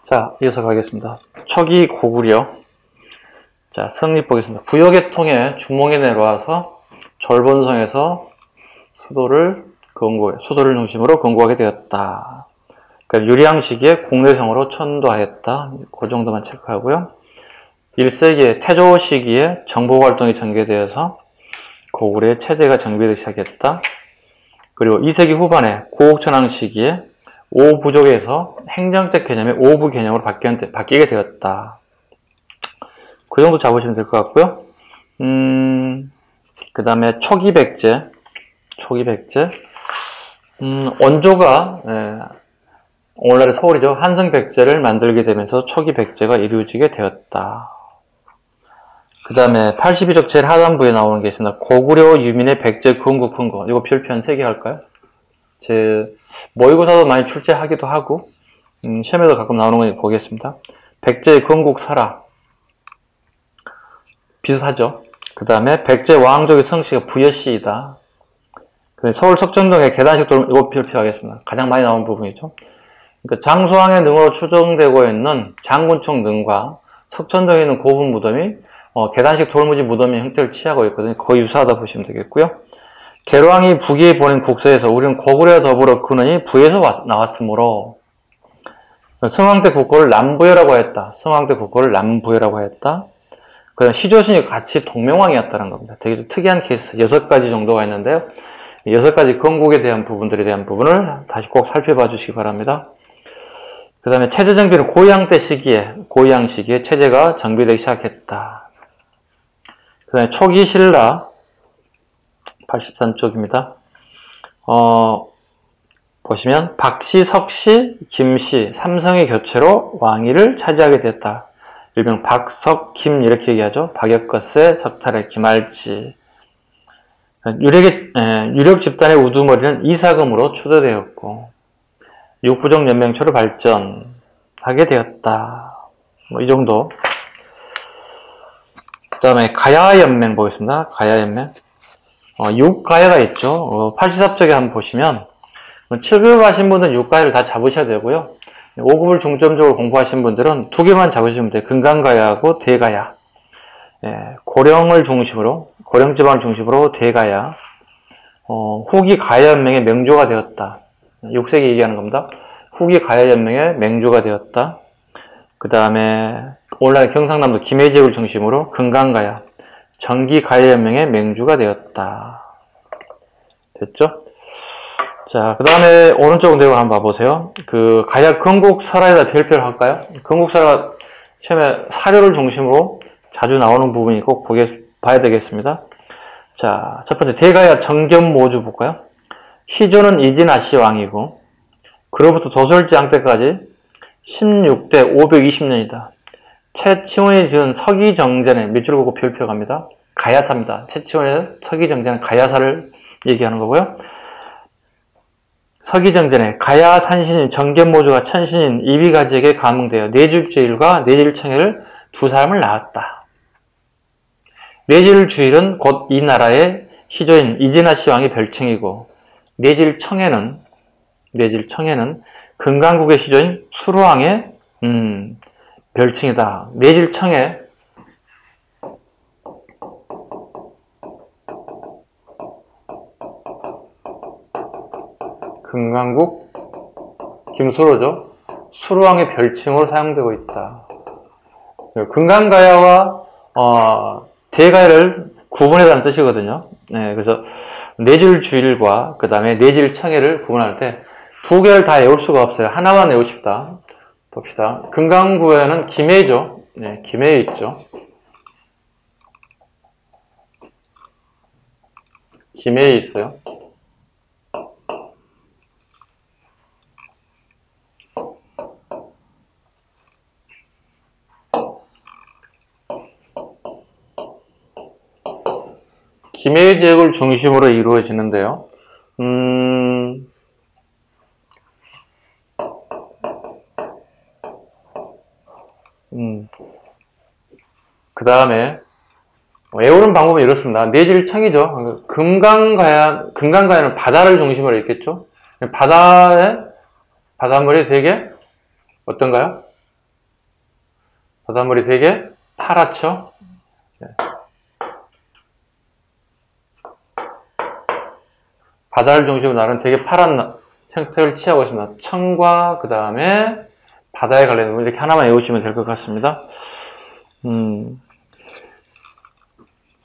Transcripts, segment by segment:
자, 이어서 가겠습니다. 초기 고구려. 자, 성립 보겠습니다. 부여계 통해 중몽에 내려와서 졸본성에서 수도를 중심으로 건국하게 되었다. 그러니까 유리왕 시기에 공내성으로 천도하였다. 그 정도만 체크하고요. 1세기에 태조 시기에 정보활동이 전개되어서 고구려의 체제가 정비되기 시작했다. 그리고 2세기 후반에 고국천왕 시기에 오부족에서 행정적 개념이 오부 개념으로 바뀌게 되었다. 그 정도 잡으시면 될 것 같고요. 그 다음에 초기 백제. 원조가, 오늘날의 서울이죠. 한성 백제를 만들게 되면서 초기 백제가 이루어지게 되었다. 그 다음에 82쪽 제일 하단부에 나오는 게 있습니다. 고구려 유민의 백제 건국 근거. 이거 별표 한 3개 할까요? 모의고사도 많이 출제하기도 하고, 시험에도 가끔 나오는 거 보겠습니다. 백제의 건국 설화. 비슷하죠. 그 다음에 백제 왕족의 성씨가 부여씨이다. 서울 석천동의 계단식 돌, 이거 별표하겠습니다. 가장 많이 나오는 부분이죠. 그러니까 장수왕의 능으로 추정되고 있는 장군총 능과 석천동에 있는 고분 무덤이 계단식 돌무지 무덤의 형태를 취하고 있거든요. 거의 유사하다 보시면 되겠고요. 계로왕이 북위에 보낸 국서에서 우리는 고구려와 더불어 근원이 부에서 나왔으므로 성왕 때 국고를 남부여라고 했다. 그다음 시조신이 같이 동명왕이었다는 겁니다. 되게 특이한 케이스 6가지 정도가 있는데요. 6가지 건국에 대한 부분들에 대한 부분을 다시 꼭 살펴봐 주시기 바랍니다. 그 다음에 체제 정비는 고양 시기에 체제가 정비되기 시작했다. 그 다음에 초기 신라 83쪽입니다. 보시면 박씨, 석씨, 김씨, 삼성의 교체로 왕위를 차지하게 됐다. 일명 박석, 김 이렇게 얘기하죠. 박역거세, 석탈의 김할지. 유력 집단의 우두머리는 이사금으로 추대되었고 육부족 연맹초로 발전하게 되었다. 이 정도. 그 다음에 가야연맹 보겠습니다. 가야연맹. 6가야가 있죠. 84쪽에 한번 보시면 7급 하신 분들은 6가야를 다 잡으셔야 되고요. 5급을 중점적으로 공부하신 분들은 2개만 잡으시면 돼요. 금강가야하고 대가야. 고령지방을 중심으로 대가야. 후기 가야연맹의 맹주가 되었다. 6세기 얘기하는 겁니다. 후기 가야연맹의 맹주가 되었다. 그 다음에 오늘날 경상남도 김해지역을 중심으로 금강가야, 정기 가야연맹의 맹주가 되었다. 됐죠? 자, 그 다음에 오른쪽 내용 한번 봐보세요. 그 가야 건국설화에다 별표를 할까요? 건국설화가 처음에 사료를 중심으로 자주 나오는 부분이 꼭 봐야 되겠습니다. 자, 첫 번째 대가야 정견모주 볼까요? 희조는 이진아씨 왕이고 그로부터 도솔지왕 때까지 16대 520년이다. 최치원이 지은 서기정전에 밑줄 보고 별표 갑니다. 가야사입니다. 최치원의 서기정전은 가야사를 얘기하는 거고요. 서기정전에 가야산신인 정견모주가 천신인 이비가지에게 감흥되어 내질주일과 내질청해를 두 사람을 낳았다. 내질주일은 곧 이 나라의 시조인 이진아씨 왕의 별칭이고 내질청해는 금강국의 시조인 수루왕의 별칭이다. 내질청해 금강국 김수로죠. 수루왕의 별칭으로 사용되고 있다. 금강가야와 대가야를 구분해달라는 뜻이거든요. 그래서 내질주일과 그 다음에 내질청해를 구분할 때 2개를 다 외울 수가 없어요. 하나만 외우십시다. 봅시다. 금강구에는 김해죠. 김해에 있죠. 김해에 있어요. 김해 지역을 중심으로 이루어지는데요. 그 다음에 외우는 방법은 이렇습니다. 내질청이죠. 금강가야는 바다를 중심으로 있겠죠. 바닷물이 되게 어떤가요? 바닷물이 되게 파랗죠? 네. 바다를 중심으로 나는 되게 파란 생태를 취하고 있습니다. 청과 그 다음에 바다에 관련된 이렇게 하나만 외우시면 될 것 같습니다.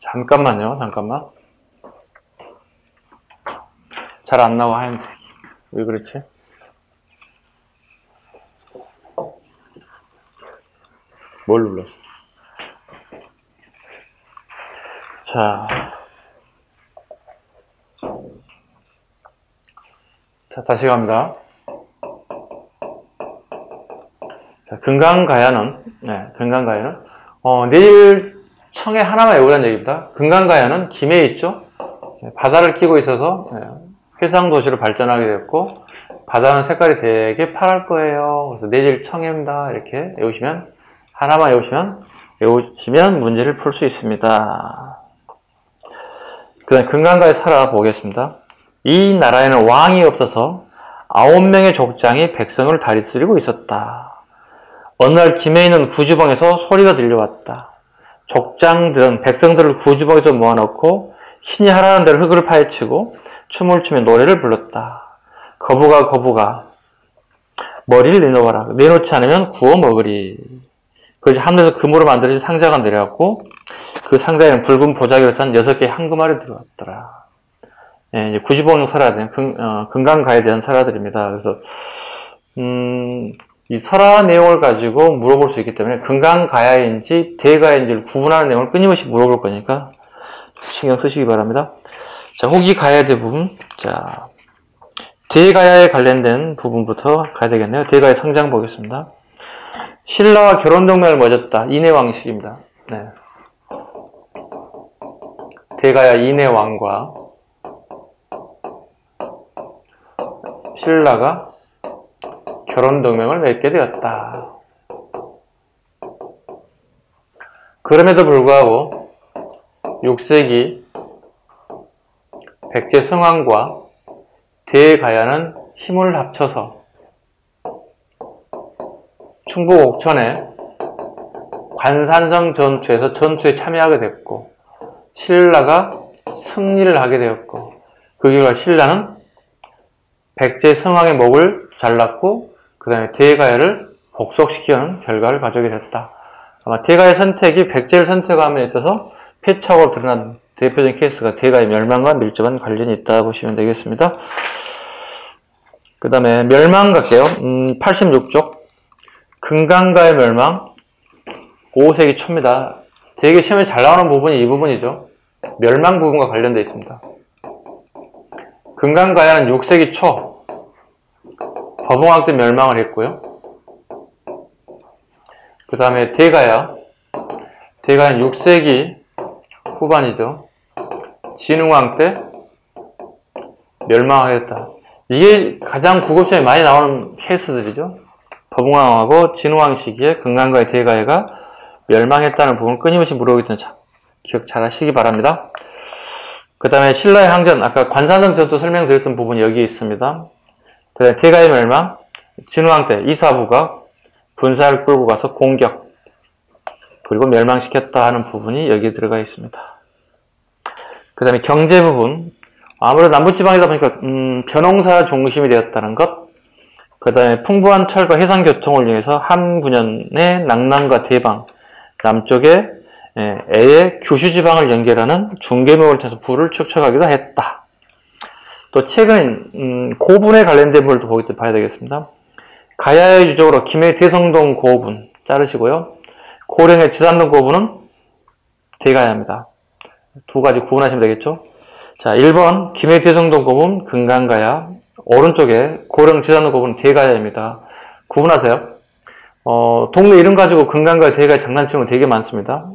잠깐만요. 잠깐만. 잘 안 나와, 하얀색이. 왜 그렇지? 뭘 눌렀어? 자, 다시 갑니다. 자, 금강가야는, 내일 청에 하나만 외우라는 얘기입니다. 금강가야는 김해에 있죠? 바다를 끼고 있어서 해상도시로 발전하게 됐고, 바다는 색깔이 되게 파랄 거예요. 그래서 내일 청해입니다. 이렇게 외우시면, 하나만 외우시면 문제를 풀 수 있습니다. 그 다음 금강가에 살아보겠습니다. 이 나라에는 왕이 없어서 9명의 족장이 백성을 다스리고 있었다. 어느 날 김해에 있는 구주봉에서 소리가 들려왔다. 족장들은 백성들을 구주봉에서 모아놓고 신이 하라는 대로 흙을 파헤치고 춤을 추며 노래를 불렀다. 거부가 머리를 내놓아라. 내놓지 않으면 구워 먹으리. 그래서 하늘에서 금으로 만들어진 상자가 내려왔고 그 상자에는 붉은 보자기로 찬 6개의 황금알이 들어왔더라. 예, 이제 구주봉 설화에 대한 금강가에 대한 설화들입니다. 그래서 이 설화 내용을 가지고 물어볼 수 있기 때문에 금강가야인지 대가야인지를 구분하는 내용을 끊임없이 물어볼 거니까 신경 쓰시기 바랍니다. 자, 후기 가야대 부분. 자, 대가야에 관련된 부분부터 가야 되겠네요. 대가야 상장 보겠습니다. 신라와 결혼 동맹을 맺었다. 인해왕식입니다. 네. 대가야 인해왕과 신라가 결혼 동맹을 맺게 되었다. 그럼에도 불구하고 6세기 백제 성왕과 대가야는 힘을 합쳐서 충북 옥천의 관산성 전투에서 전투에 참여하게 됐고 신라가 승리를 하게 되었고 그 결과 신라는 백제 성왕의 목을 잘랐고 그 다음에 대가야를 복속시키는 결과를 가져오게 됐다. 아마 대가의 선택이 백제를 선택함에 있어서 패착으로 드러난 대표적인 케이스가 대가의 멸망과 밀접한 관련이 있다 보시면 되겠습니다. 그 다음에 멸망 갈게요. 86쪽 금강가의 멸망 5세기 초입니다. 되게 시험에 잘 나오는 부분이 이 부분이죠. 멸망 부분과 관련되어 있습니다. 금강가야는 6세기 초 법흥왕 때 멸망을 했고요. 그 다음에 대가야는 6세기 후반이죠. 진흥왕 때 멸망하였다. 이게 가장 국어시험에 많이 나오는 케이스들이죠. 법흥왕하고 진흥왕 시기에 금강가의 대가야가 멸망했다는 부분을 끊임없이 물어보기 때문에 기억 잘 하시기 바랍니다. 그 다음에 신라의 항전, 아까 관산성 전투 설명드렸던 부분이 여기 있습니다. 그 다음에 대가의 멸망, 진흥왕 때 이사부가 군사를 끌고 가서 공격, 그리고 멸망시켰다 하는 부분이 여기에 들어가 있습니다. 그 다음에 경제 부분, 아무래도 남부지방이다 보니까 벼농사 중심이 되었다는 것, 그 다음에 풍부한 철과 해상교통을 이용해서 한 분연의 낙남과 대방, 남쪽에 애의 규슈지방을 연결하는 중개목을 통해서 부를 축적하기도 했다. 또 최근 고분에 관련된 부분도 봐야 되겠습니다. 가야의 유적으로 김해 대성동 고분 자르시고요. 고령의 지산동 고분은 대가야입니다. 두 가지 구분하시면 되겠죠. 자, 1번 김해 대성동 고분 금강가야, 오른쪽에 고령 지산동 고분은 대가야입니다. 구분하세요. 동네 이름 가지고 금강가야 대가야 장난치는 거 되게 많습니다.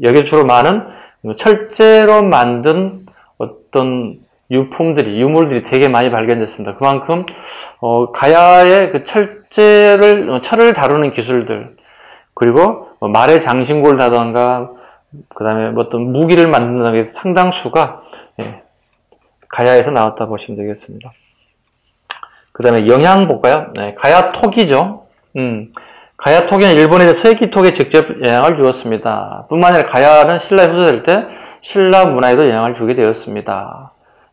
여기 주로 많은 철제로 만든 어떤 유물들이 되게 많이 발견됐습니다. 그만큼 가야의 그 철을 다루는 기술들, 그리고 말의 장신구를 다던가 그 다음에 어떤 무기를 만든다는 게 상당수가 가야에서 나왔다 보시면 되겠습니다. 그 다음에 영양 볼까요? 네, 가야 톡이죠. 가야 토기는 일본의 세기토기에 직접 영향을 주었습니다. 뿐만 아니라 가야는 신라에 후사될 때 신라 문화에도 영향을 주게 되었습니다.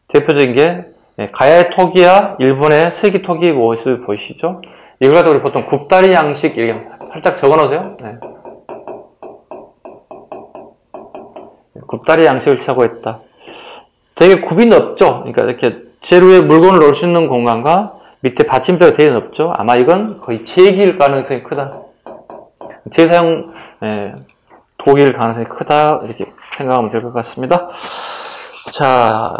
대표적인 게 가야의 토기와 일본의 세기토기 모습을 보이시죠? 이걸 가지고 우리 보통 굽다리 양식 이렇게 살짝 적어놓으세요. 네. 굽다리 양식을 취하고 있다. 되게 굽이 넓죠? 그러니까 이렇게 재료에 물건을 넣을 수 있는 공간과 밑에 받침대가 되게 넓죠? 아마 이건 거의 제기일 가능성이 크다. 재사용 독일 가능성이 크다. 이렇게 생각하면 될 것 같습니다. 자,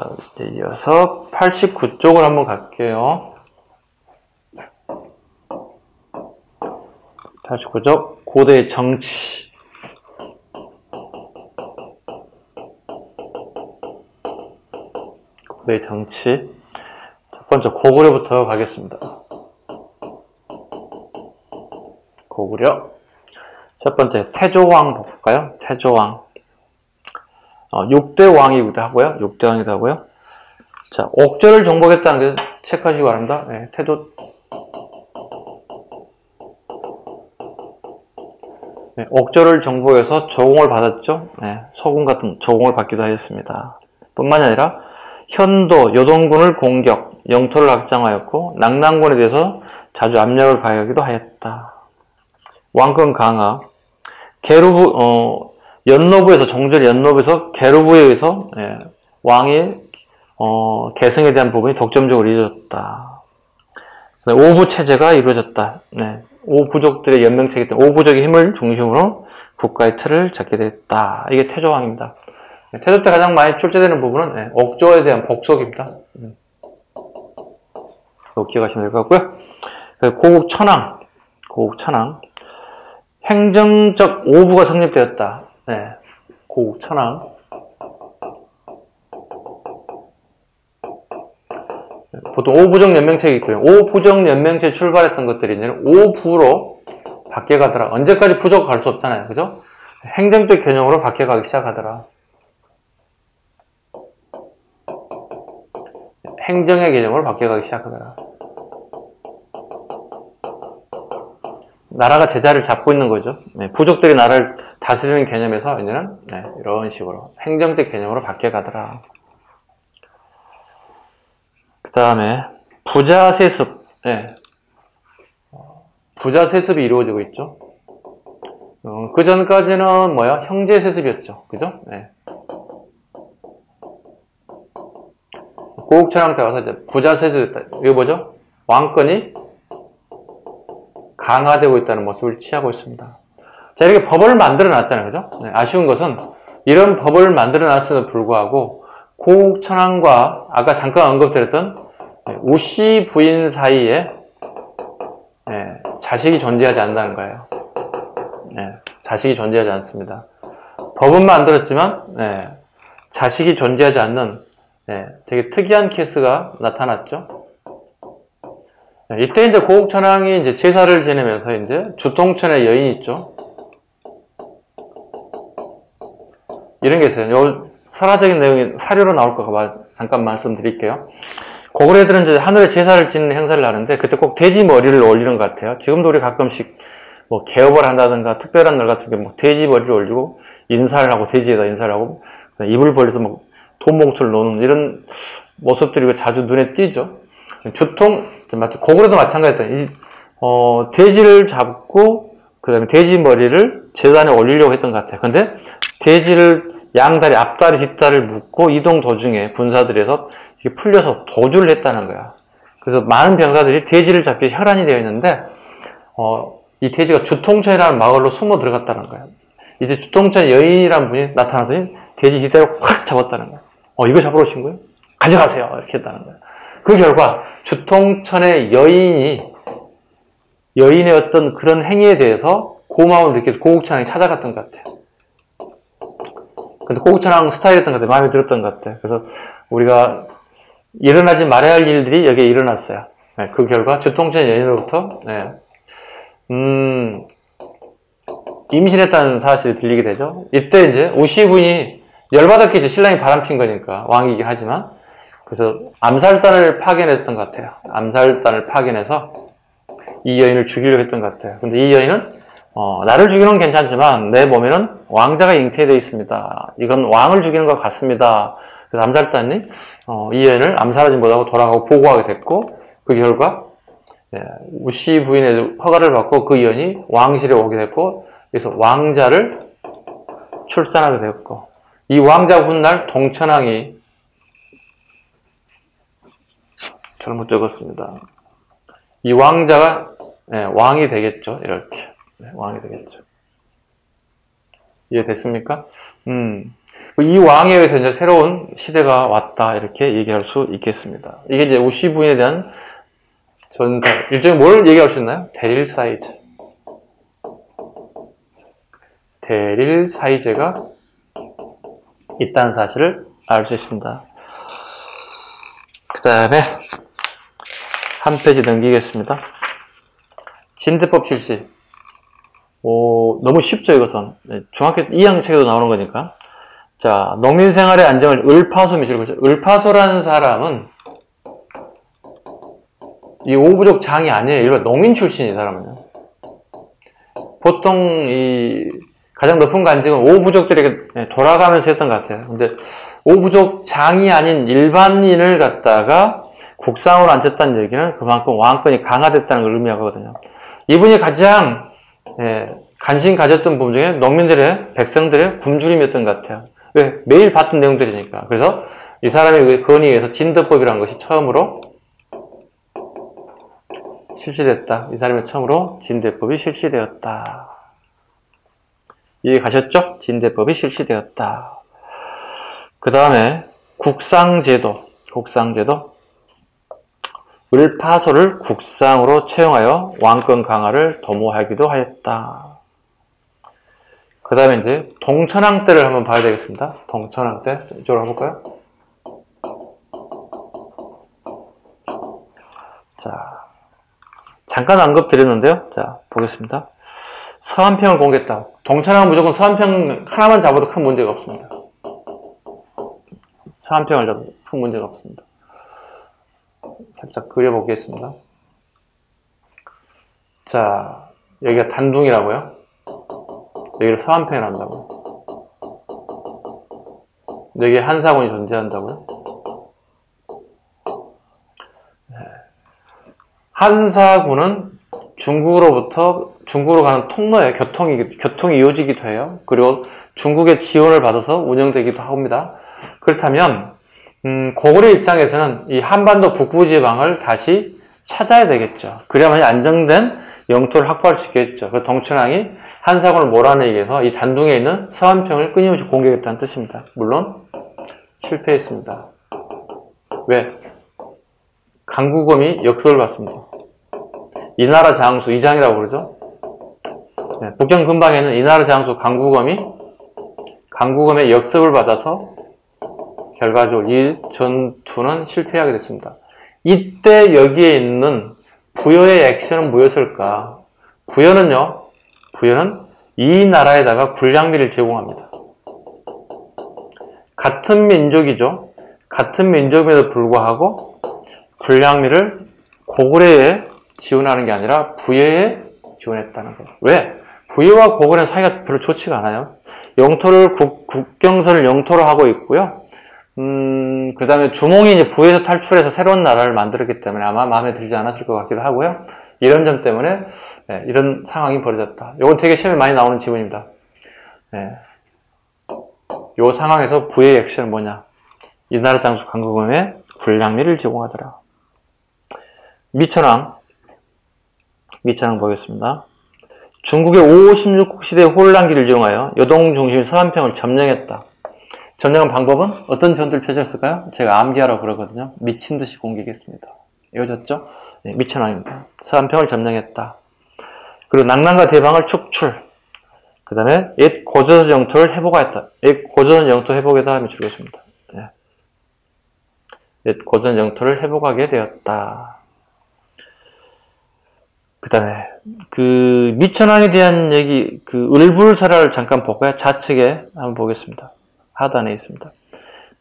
이어서 89쪽을 한번 갈게요. 89쪽, 고대의 정치. 고대의 정치. 첫 번째, 고구려부터 가겠습니다. 고구려. 첫 번째, 태조왕 볼까요? 태조왕. 6대 왕이기도 하고요. 6대 왕이기도 하고요. 자, 옥저를 정복했다는 게 체크하시기 바랍니다. 네, 네, 옥저를 정복해서 조공을 받았죠. 네, 서군 같은 조공을 받기도 하였습니다. 뿐만 아니라 현도, 요동군을 공격, 영토를 확장하였고 낙랑군에 대해서 자주 압력을 가하기도 하였다. 왕권 강화, 게르부, 연노부에서 정절 연노부에서 게르부에 의해서 왕의 계승에 대한 부분이 독점적으로 이루어졌다. 오부 체제가 이루어졌다. 네. 오부족들의 연맹체이기 때문에 오부족의 힘을 중심으로 국가의 틀을 잡게 됐다. 이게 태조왕입니다. 태조 때 가장 많이 출제되는 부분은 옥조에 대한 복속입니다. 기억하시면 될 것 같고요. 고국 천황, 행정적 오부가 성립되었다. 네, 고국 천황. 보통 오부정 연맹체이기 때문에 오부정 연맹체에 출발했던 것들이 이제 오부로 바뀌어가더라. 언제까지 부족 갈 수 없잖아요. 그죠? 행정적 개념으로 바뀌어가기 시작하더라. 행정의 개념으로 바뀌어가기 시작하더라. 나라가 제자리를 잡고 있는 거죠. 네, 부족들이 나라를 다스리는 개념에서 이제는 이런 식으로 행정적 개념으로 바뀌어가더라. 그 다음에 부자세습. 부자세습이 이루어지고 있죠. 그 전까지는 뭐야? 형제세습이었죠. 그죠? 고국천황 때 와서 이제 부자세습, 이거 뭐죠? 왕권이 강화되고 있다는 모습을 취하고 있습니다. 자, 이렇게 법을 만들어 놨잖아요. 그죠? 아쉬운 것은 이런 법을 만들어 놨음에도 불구하고 고국천황과 아까 잠깐 언급드렸던 우씨 부인 사이에 자식이 존재하지 않는다는 거예요. 자식이 존재하지 않습니다. 법은 만들었지만 자식이 존재하지 않는 되게 특이한 케이스가 나타났죠. 이때 이제 고국천황이 이제 제사를 지내면서 이제 주통천의 여인이 있죠. 이런 게 있어요. 요 설화적인 내용이 사료로 나올 거 잠깐 말씀드릴게요. 고구려들은 이제 하늘에 제사를 지는 행사를 하는데 그때 꼭 돼지 머리를 올리는 것 같아요. 지금도 우리 가끔씩 뭐 개업을 한다든가 특별한 날 같은 게 뭐 돼지 머리를 올리고 인사를 하고 돼지에다 인사를 하고 입을 벌려서 뭐 돈봉투를 놓는 이런 모습들이 자주 눈에 띄죠. 고구려도 마찬가지였다. 돼지를 잡고 그다음에 돼지 머리를 제단에 올리려고 했던 것 같아요. 근데 돼지를 양다리, 앞다리, 뒷다리를 묶고 이동 도중에 군사들에서 이게 풀려서 도주를 했다는 거야. 그래서 많은 병사들이 돼지를 잡기 혈안이 되어 있는데 이 돼지가 주통천이라는 마을로 숨어 들어갔다는 거야. 이제 주통천의 여인이라는 분이 나타나더니 돼지 뒷다리를 확 잡았다는 거야. 이거 잡으러 오신 거예요? 가져가세요. 이렇게 했다는 거야. 그 결과 주통천의 여인의 어떤 그런 행위에 대해서 고마움을 느껴서 고국천황이 찾아갔던 것 같아요. 근데 고국천황 스타일이었던 것 같아요. 마음에 들었던 것 같아요. 그래서 우리가 일어나지 말아야 할 일들이 여기에 일어났어요. 그 결과 주통천의 여인으로부터 임신했다는 사실이 들리게 되죠. 이때 이제 우시군이 열받았겠죠. 신랑이 바람핀 거니까 왕이긴 하지만 그래서 암살단을 파견했던 것 같아요. 암살단을 파견해서 이 여인을 죽이려고 했던 것 같아요. 근데 이 여인은 나를 죽이는 건 괜찮지만 내 몸에는 왕자가 잉태되어 있습니다. 이건 왕을 죽이는 것 같습니다. 그래서 암살단이 이 여인을 암살하지 못하고 돌아가고 보고하게 됐고 그 결과 우시 부인의 허가를 받고 그 여인이 왕실에 오게 됐고 그래서 왕자를 출산하게 되었고 이 왕자 훗날 동천왕이 잘못 적었습니다. 이 왕자가 왕이 되겠죠. 이렇게 왕이 되겠죠. 이해됐습니까? 이 왕에 의해서 이제 새로운 시대가 왔다 이렇게 얘기할 수 있겠습니다. 이게 이제 우시 부인에 대한 전사 일종의 뭘 얘기할 수 있나요? 대릴 사이즈. 대릴 사이즈가 있다는 사실을 알 수 있습니다. 그 다음에 한 페이지 넘기겠습니다. 진대법 실시. 너무 쉽죠, 이것은. 중학교 2학년 책에도 나오는 거니까. 자, 농민 생활의 안정을 을파소 밑으로 보죠. 을파소라는 사람은 이 오부족 장이 아니에요. 일반 농민 출신이 이 사람은요. 보통 가장 높은 관직은 오부족들에게 돌아가면서 했던 것 같아요. 근데 오부족 장이 아닌 일반인을 갖다가 국상으로 앉혔다는 얘기는 그만큼 왕권이 강화됐다는 걸 의미하거든요. 이분이 가장 관심 가졌던 부분 중에 농민들의, 백성들의 굶주림이었던 것 같아요. 왜? 매일 봤던 내용들이니까. 그래서 이 사람의 건의에 의해서 진덕법이라는 것이 처음으로 실시됐다. 이 사람이 처음으로 진대법이 실시되었다. 이해 가셨죠? 진대법이 실시되었다. 그 다음에 국상제도. 을파소를 국상으로 채용하여 왕권 강화를 도모하기도 하였다. 그 다음에 이제 동천왕 때를 한번 봐야 되겠습니다. 동천왕 때 이쪽으로 가볼까요? 자, 잠깐 언급 드렸는데요. 자, 보겠습니다. 서한평을 공개했다. 동천왕은 무조건 서한평 하나만 잡아도 큰 문제가 없습니다. 서한평을 잡아도 큰 문제가 없습니다. 살짝 그려보겠습니다. 자, 여기가 단둥이라고요. 여기를 서한평을 한다고요. 여기에 한사군이 존재한다고요. 한사군은 중국으로 가는 통로에 교통이 이어지기도 해요. 그리고 중국의 지원을 받아서 운영되기도 합니다. 그렇다면 고구려 입장에서는 이 한반도 북부지방을 다시 찾아야 되겠죠. 그래야만 안정된 영토를 확보할 수 있겠죠. 그래서 동천왕이 한사군을 몰아내기 위해서 이 단둥에 있는 서한평을 끊임없이 공격했다는 뜻입니다. 물론 실패했습니다. 왜? 강구검이 역습을 받습니다. 이나라 장수, 이장이라고 그러죠. 북경 근방에는 이나라 장수 강구검의 역습을 받아서 결과적으로 이 전투는 실패하게 됐습니다. 이때 여기에 있는 부여의 액션은 무엇일까? 부여는 이 나라에다가 군량미를 제공합니다. 같은 민족이죠. 같은 민족임에도 불구하고 군량미를 고구려에 지원하는 게 아니라 부여에 지원했다는 거예요. 왜? 부여와 고구려는 사이가 별로 좋지가 않아요. 국경선을 영토로 하고 있고요. 그 다음에 주몽이 이제 부에서 탈출해서 새로운 나라를 만들었기 때문에 아마 마음에 들지 않았을 것 같기도 하고요. 이런 점 때문에 이런 상황이 벌어졌다. 이건 되게 시험에 많이 나오는 지문입니다. 이 상황에서 부의 액션은 뭐냐? 이나라 장수 강구검에 군량미를 제공하더라. 미천왕 보겠습니다. 중국의 56국 시대의 혼란기를 이용하여 여동 중심 서한평을 점령했다. 점령한 방법은 어떤 전투를 펼쳤을까요? 제가 암기하라고 그러거든요. 미친 듯이 공격했습니다. 이어졌죠? 미천왕입니다. 서한평을 점령했다. 그리고 낙랑과 대방을 축출. 그 다음에 옛 고조선 영토를 회복하였다. 옛 고조선 영토 회복에 다음에 줄겠습니다. 옛 고조선 영토를 회복하게 되었다. 그 다음에 그 미천왕에 대한 얘기, 그 을불설화를 잠깐 볼까요? 좌측에 한번 보겠습니다. 하단에 있습니다.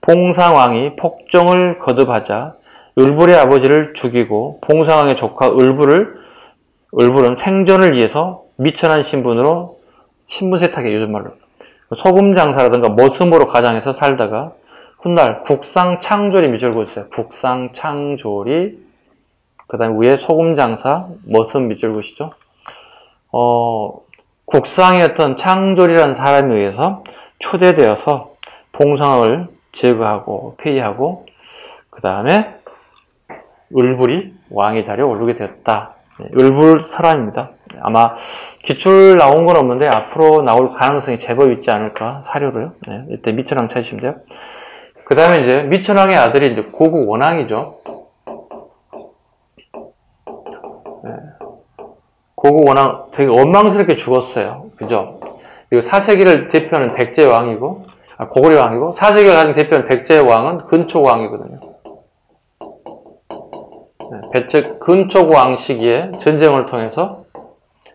봉상왕이 폭정을 거듭하자 을불의 아버지를 죽이고 봉상왕의 조카 을불을 을불은 생존을 위해서 미천한 신분으로 신분 세탁에 요즘 말로 소금 장사라든가 머슴으로 가장해서 살다가 훗날 국상창조리 밑줄 그었어요. 국상창조리 그 다음에 위에 소금 장사 머슴 밑줄 그으시죠. 국상이었던 창조리라는 사람에 의해서 초대되어서 봉성을 제거하고 폐위하고 그 다음에 을불이 왕의 자리에 오르게 되었다. 을불 설화입니다. 아마 기출 나온 건 없는데 앞으로 나올 가능성이 제법 있지 않을까 사료로요. 네, 이때 미천왕 찾으시면 돼요. 그 다음에 이제 미천왕의 아들이 이제 고국 원왕이죠. 네. 고국 원왕 되게 원망스럽게 죽었어요. 그죠? 그리고 4세기를 대표하는 백제왕이고 고구려 왕이고 4세기를 가진 대표하는 백제왕은 근초왕이거든요. 백제 근초왕 시기에 전쟁을 통해서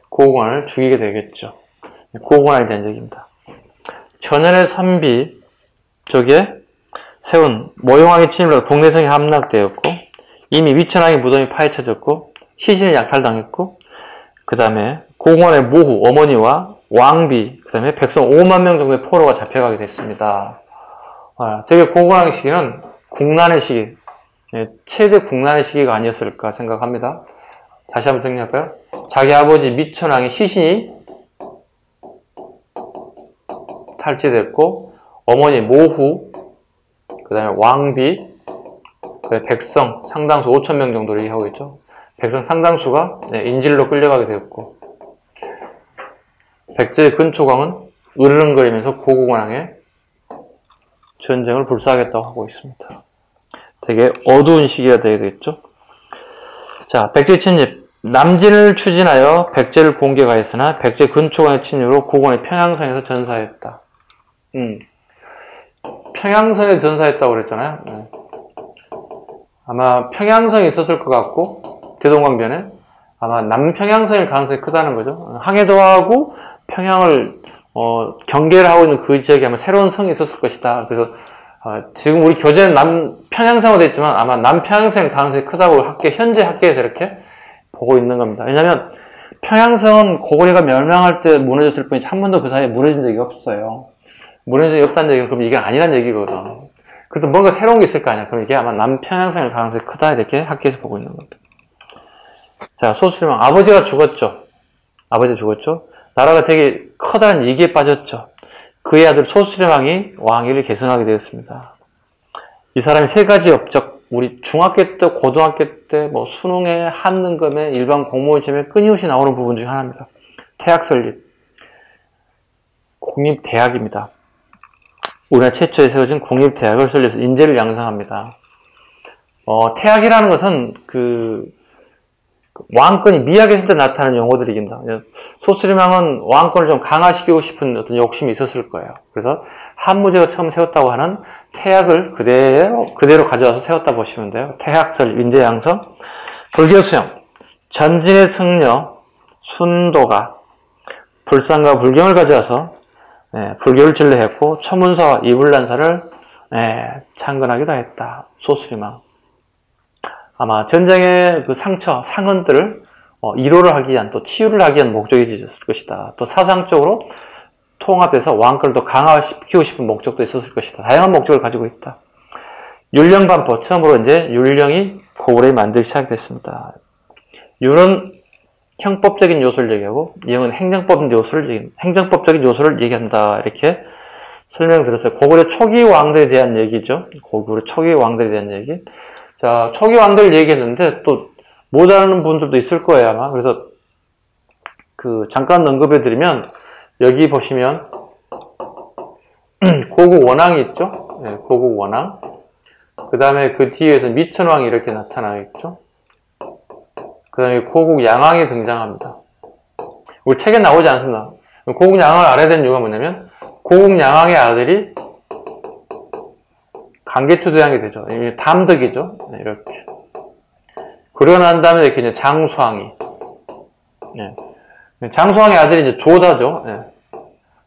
고국왕을 죽이게 되겠죠. 고국왕에 대한 얘기입니다. 천연의 선비 쪽에 세운 모용왕의 침입으로 국내성이 함락되었고 이미 미천왕의 무덤이 파헤쳐졌고 시신이 약탈당했고 그 다음에 고국왕의 모후 어머니와 왕비 그 다음에 백성 5만 명 정도의 포로가 잡혀가게 됐습니다. 되게 고국왕 시기는 국난의 시기 최대 국난의 시기가 아니었을까 생각합니다. 다시 한번 정리할까요? 자기 아버지 미천왕의 시신이 탈취됐고 어머니 모후 그 다음에 왕비 그 다음에 백성 상당수 5천 명 정도를 얘기하고 있죠. 백성 상당수가 인질로 끌려가게 되었고 백제의 근초광은 으르렁거리면서 고국왕의 전쟁을 불사하겠다고 하고 있습니다. 되게 어두운 시기가 되겠죠. 자, 백제 침입. 남진을 추진하여 백제를 공격하였으나 백제 근초광의 침입으로 고국왕이 평양성에서 전사했다. 평양성에 전사했다고 그랬잖아요. 네. 아마 평양성이 있었을 것 같고 대동강변에 아마 남평양성일 가능성이 크다는 거죠. 항해도하고 평양을 경계를 하고 있는 그 지역에 아마 새로운 성이 있었을 것이다. 그래서 지금 우리 교재는 남평양성으로 되어 있지만 아마 남평양성일 가능성이 크다고 현재 학계에서 이렇게 보고 있는 겁니다. 왜냐하면 평양성은 고구려가 멸망할 때 무너졌을 뿐이지 한 번도 그 사이에 무너진 적이 없어요. 무너진 적이 없다는 얘기는 그럼 이게 아니란 얘기거든. 그래도 뭔가 새로운 게 있을 거 아니야. 그럼 이게 아마 남평양성일 가능성이 크다 이렇게 학계에서 보고 있는 겁니다. 자, 소수림왕 아버지가 죽었죠. 아버지가 죽었죠. 나라가 되게 커다란 위기에 빠졌죠. 그의 아들 소수림왕이 왕위를 계승하게 되었습니다. 이 사람이 세 가지 업적, 우리 중학교 때, 고등학교 때, 수능에, 한능검에, 일반 공무원 시험에 끊임없이 나오는 부분 중 하나입니다. 태학 설립. 국립대학입니다. 우리나라 최초에 세워진 국립대학을 설립해서 인재를 양성합니다. 태학이라는 것은 왕권이 미약했을 때 나타나는 용어들이긴다. 소수림왕은 왕권을 좀 강화시키고 싶은 어떤 욕심이 있었을 거예요. 그래서 한무제가 처음 세웠다고 하는 태학을 그대로 가져와서 세웠다 보시면 돼요. 태학설, 인재양성, 불교수영, 전진의 승려, 순도가 불상과 불경을 가져와서 불교를 진례했고 초문사와 이불란사를 창건하기도 했다. 소수림왕. 아마 전쟁의 그 상처, 상흔들을 이로를 하기 위한 또 치유를 하기 위한 목적이 있었을 것이다. 또 사상적으로 통합해서 왕권을 더 강화시키고 싶은 목적도 있었을 것이다. 다양한 목적을 가지고 있다. 율령반포, 처음으로 이제 율령이 고구려에 만들기 시작됐습니다. 율은 형법적인 요소를 얘기하고 영은 행정법적인 요소를 얘기한다. 이렇게 설명드렸어요. 고구려 초기 왕들에 대한 얘기죠. 고구려 초기 왕들에 대한 얘기. 자, 초기 왕들 얘기했는데 또 못 아는 분들도 있을 거예요, 아마. 그래서 잠깐 언급해드리면 여기 보시면 고국 원왕이 있죠. 네, 고국 원왕. 그 다음에 그 뒤에서 미천왕이 이렇게 나타나 있죠. 그 다음에 고국 양왕이 등장합니다. 우리 책에 나오지 않습니다. 고국 양왕을 알아야 되는 이유가 뭐냐면 고국 양왕의 아들이 강개투대왕이 되죠. 담덕이죠. 네, 이렇게. 그러고 난 다음에 이렇게 이제 장수왕이. 네. 장수왕의 아들이 이제 조다죠. 네.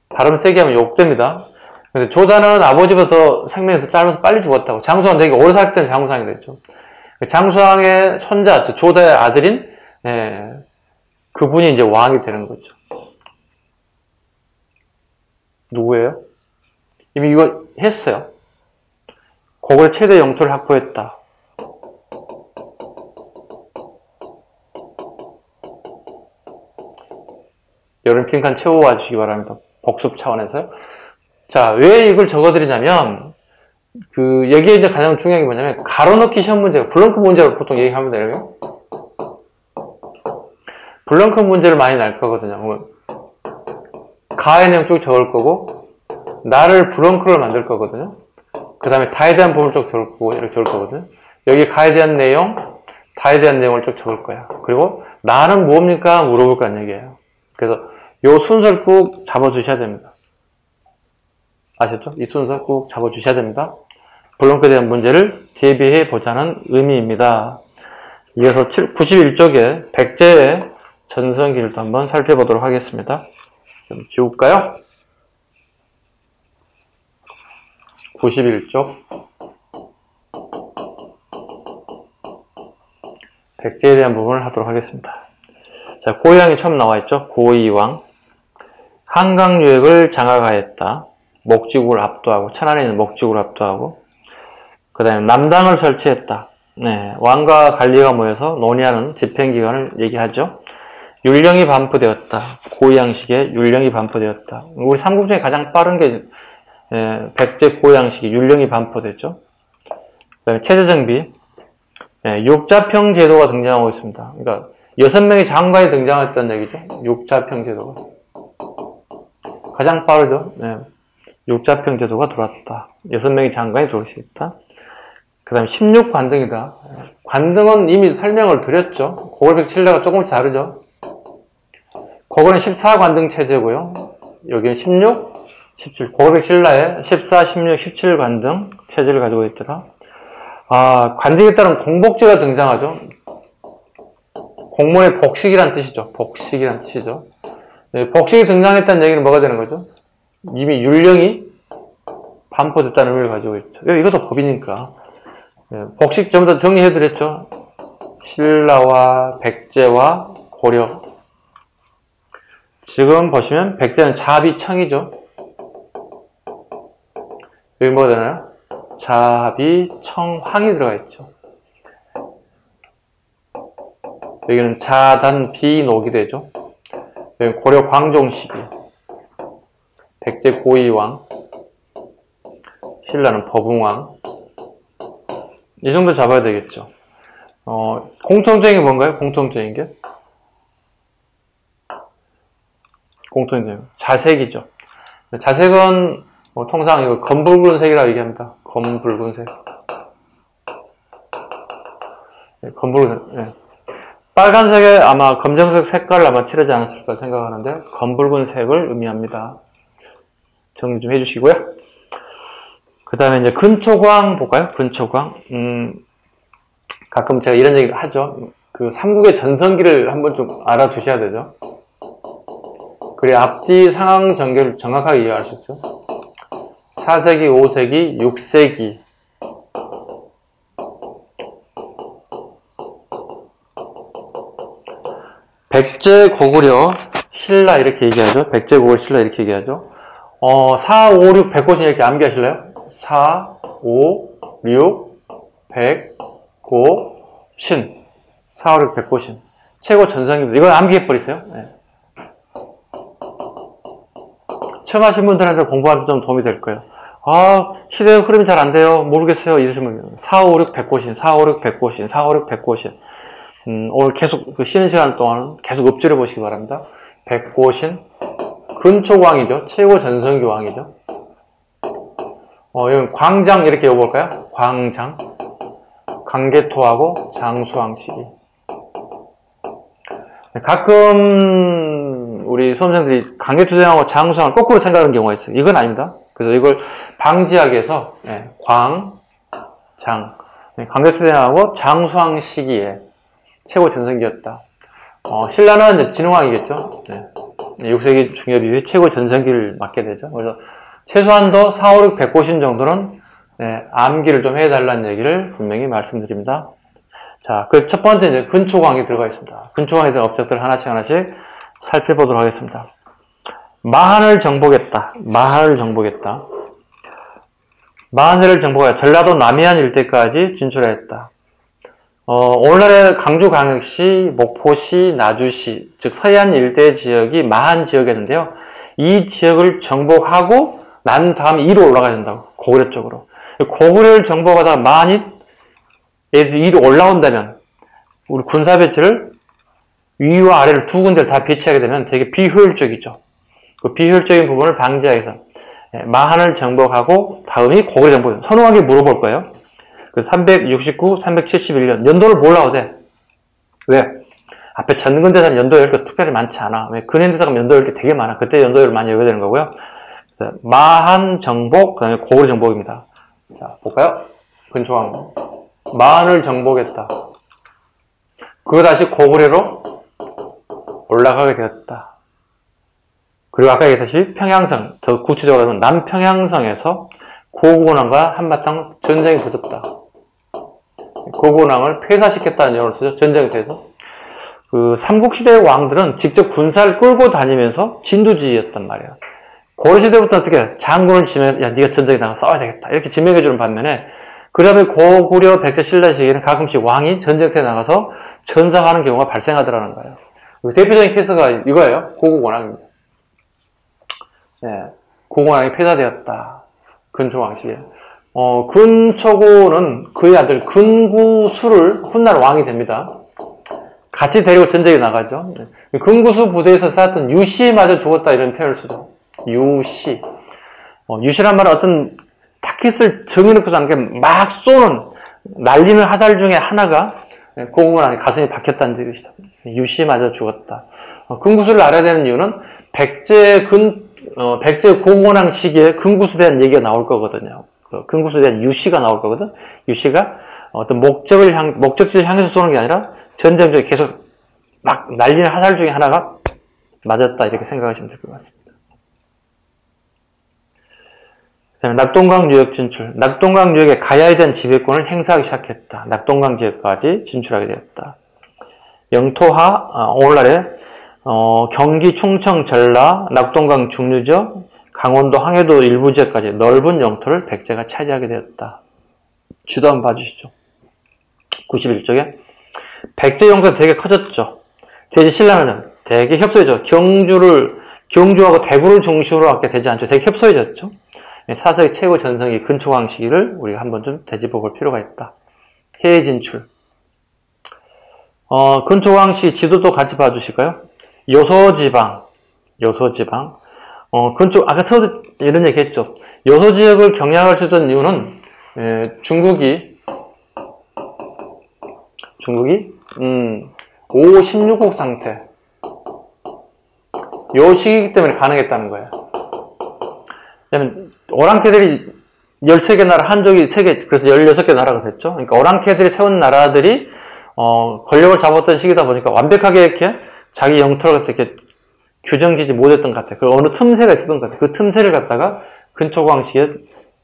발음 세게 하면 욕됩니다. 근데 조다는 아버지보다 더 생명이 더 짧아서 빨리 죽었다고. 장수왕은 되게 오래 살 때는 장수왕이 됐죠. 장수왕의 손자, 조다의 아들인, 그분이 이제 왕이 되는 거죠. 누구예요? 이미 이거 했어요. 고구려 최대 영토를 확보했다. 여러분 빈칸 채워와 주시기 바랍니다. 복습 차원에서요. 자, 왜 이걸 적어드리냐면, 여기에 이제 가장 중요한 게 뭐냐면, 가로넣기 시험 문제가, 블렁크 문제로 보통 얘기하면 되고요. 블렁크 문제를 많이 날 거거든요. 가의 내용 쭉 적을 거고, 나를 블렁크를 만들 거거든요. 그 다음에 다에 대한 부분을 쭉 적을 거고, 이렇게 적을 거거든요. 여기 가에 대한 내용, 다에 대한 내용을 쭉 적을 거야. 그리고, 나는 뭡니까? 물어볼 거란 얘기예요. 그래서, 요 순서를 꾹 잡아주셔야 됩니다. 아셨죠? 이 순서 꾹 잡아주셔야 됩니다. 블렁크에 대한 문제를 대비해 보자는 의미입니다. 이어서 91쪽에 백제의 전성기를 또 한번 살펴보도록 하겠습니다. 좀 지울까요? 91쪽 백제에 대한 부분을 하도록 하겠습니다. 자, 고이왕이 처음 나와 있죠. 고이왕 한강 유역을 장악하였다. 목지국을 압도하고 천안에 있는 목지국을 압도하고 그 다음에 남당을 설치했다. 네, 왕과 관리가 모여서 논의하는 집행기관을 얘기하죠. 율령이 반포되었다. 고이왕식에 율령이 반포되었다. 우리 삼국 중에 가장 빠른 게 백제 고이왕식에 율령이 반포됐죠. 그 다음에 체제정비 육자평 제도가 등장하고 있습니다. 그러니까 6명의 장관이 등장했다는 얘기죠. 육자평 제도가 가장 빠르죠. 네. 육자평 제도가 들어왔다. 6명의 장관이 들어올 수 있다. 그 다음에 16관등이다. 관등은 이미 설명을 드렸죠. 고구려 신라가 조금씩 다르죠. 고구려는 14관등 체제고요. 여기는 16, 17. 고구려 신라에 14, 16, 17관등 체제를 가지고 있더라. 관직에 따른 공복제가 등장하죠. 공무원의 복식이란 뜻이죠. 복식이란 뜻이죠. 네, 복식이 등장했다는 얘기는 뭐가 되는 거죠? 이미 율령이 반포됐다는 의미를 가지고 있죠. 이것도 법이니까. 복식 전부 다 정리해드렸죠. 신라와 백제와 고려. 지금 보시면 백제는 자비청이죠. 여기 뭐가 되나요? 자비청황이 들어가 있죠. 여기는 자단비녹이 되죠. 여기 고려 광종 시기. 백제 고이왕. 신라는 법웅왕. 이 정도 잡아야 되겠죠. 공통적인 게 뭔가요? 공통적인 게? 공통적인 게 자색이죠. 자색은 통상 이걸 검붉은색이라고 얘기합니다. 검붉은색. 검붉은색. 네. 빨간색에 아마 검정색 색깔을 아마 칠하지 않았을까 생각하는데 검붉은색을 의미합니다. 정리 좀 해주시고요. 그 다음에 이제 근초광 볼까요? 근초광. 가끔 제가 이런 얘기를 하죠. 그 삼국의 전성기를 한번 좀 알아두셔야 되죠. 그래 앞뒤 상황 전개를 정확하게 이해할 수 있죠. 4세기, 5세기, 6세기. 백제, 고구려, 신라 이렇게 얘기하죠. 백제, 고구려, 신라 이렇게 얘기하죠. 4, 5, 6, 100고신 이렇게 암기하실래요? 4, 5, 6, 100, 고, 신. 4, 5, 6, 100고신. 최고 전성기입니다. 이건 암기해버리세요. 네. 처음 하신 분들한테 공부하는데 좀 도움이 될 거예요. 시대의 흐름이 잘 안 돼요. 모르겠어요. 이러시면 4, 5, 6, 100고신, 4, 5, 6, 100고신, 4, 5, 6, 100고신. 오늘 계속 쉬는 시간 동안 계속 읊조려 보시기 바랍니다. 백고신, 근초광이죠. 최고 전성기 왕이죠. 여기 광장 이렇게 읽어볼까요? 광장. 강개토하고 장수왕 시기. 가끔 우리 수험생들이 강개토장하고 장수왕을 거꾸로 생각하는 경우가 있어요. 이건 아닙니다. 그래서 이걸 방지하기 위해서 광, 장. 강개토장하고 장수왕 시기에 최고 전성기였다. 신라는 이제 진흥왕이겠죠. 6세기 중엽 이후에 최고 전성기를 맡게 되죠. 그래서 최소한도 4, 5, 6, 100고신 정도는 암기를 좀 해달라는 얘기를 분명히 말씀드립니다. 자, 그 첫 번째 이제 근초광이 들어가 있습니다. 근초광에 대한 업적들 하나씩 살펴보도록 하겠습니다. 마한을 정복했다. 마한을 정복했다. 마한세를 정복하여 전라도 남해안 일대까지 진출하였다. 오늘날의 강주광역시, 목포시, 나주시, 즉 서해안 일대 지역이 마한 지역이었는데요. 이 지역을 정복하고 난 다음에 위로 올라가야 된다고. 고구려 쪽으로. 고구려를 정복하다가 마한이 위로 올라온다면 우리 군사 배치를 위와 아래를 두 군데를 다 배치하게 되면 되게 비효율적이죠. 그 비효율적인 부분을 방지하기 위해서 마한을 정복하고 다음이 고구려 정복. 선호하게 물어볼 거예요. 그 369, 371년 연도를 몰라도 돼. 왜? 앞에 전근대사는 연도 열개 특별히 많지 않아. 왜? 근현대사가 연도 열개 되게 많아. 그때 연도를 많이 외워야 되는 거고요. 그래서 마한 정복, 그 다음에 고구려 정복입니다. 자, 볼까요? 근초광. 마한을 정복했다. 그리고 다시 고구려로 올라가게 되었다. 그리고 아까 얘기했듯이 평양성, 더 구체적으로 하면 남평양성에서 고구려과 한바탕 전쟁이 붙었다. 고구려를 폐사시켰다는 영어를 쓰죠. 전쟁터에서. 그 삼국시대의 왕들은 직접 군사를 끌고 다니면서 진두지휘였단 말이에요. 고려시대부터 어떻게 장군을 지명, 야, 네가 전쟁에 나가 싸워야 되겠다. 이렇게 지명해주는 반면에, 그 다음에 고구려 백제 신라 시기에는 가끔씩 왕이 전쟁터에 나가서 전사하는 경우가 발생하더라는 거예요. 대표적인 케이스가 이거예요. 고구곤항입니다. 네, 고구곤항이 폐사되었다. 근초광 시기에. 근초고는 그의 아들 근구수를 훗날 왕이 됩니다. 같이 데리고 전쟁에 나가죠. 근구수 부대에서 쌓았던 유시마저 죽었다 이런 표현을 쓰죠. 유시. 유시란 말은 어떤 타깃을 정해놓고서 하는 게 막 쏘는 날리는 화살 중에 하나가 고구곤항에 가슴이 박혔다는 뜻이죠. 유시마저 죽었다. 근구수를 알아야 되는 이유는 백제 고구곤항 시기에 근구수에 대한 얘기가 나올 거거든요. 근구수에 대한 유시가 나올 거거든. 유시가 어떤 목적지를 향해서 쏘는 게 아니라 전쟁 중에 계속 막 날리는 화살 중에 하나가 맞았다 이렇게 생각하시면 될 것 같습니다. 그 다음에 낙동강 유역 진출. 낙동강 유역의 가야에 대한 지배권을 행사하기 시작했다. 낙동강 지역까지 진출하게 되었다. 영토하, 오늘날의 경기, 충청, 전라, 낙동강 중류지역, 강원도, 항해도 일부 지역까지 넓은 영토를 백제가 차지하게 되었다. 지도 한번 봐주시죠. 91쪽에 백제 영토가 되게 커졌죠. 대지 신라는 되게 협소해져. 경주하고 대구를 중심으로 하게 되지 않죠. 되게 협소해졌죠. 사서의 최고 전성기 근초광 시기를 우리가 한번 좀 되짚어 볼 필요가 있다. 해외 진출. 근초광 시기 지도도 같이 봐주실까요? 요소지방. 아까 서도 이런 얘기 했죠. 요소 지역을 경략할 수 있던 이유는, 중국이 5, 16국 상태. 요 시기이기 때문에 가능했다는 거예요. 왜냐면, 오랑캐들이 13개 나라, 한족이 3개, 그래서 16개 나라가 됐죠. 그러니까 오랑캐들이 세운 나라들이, 권력을 잡았던 시기다 보니까 완벽하게 이렇게 자기 영토를 이렇게 규정지지 못했던 것 같아요. 그 어느 틈새가 있었던 것 같아요. 그 틈새를 갖다가 근초광 시기에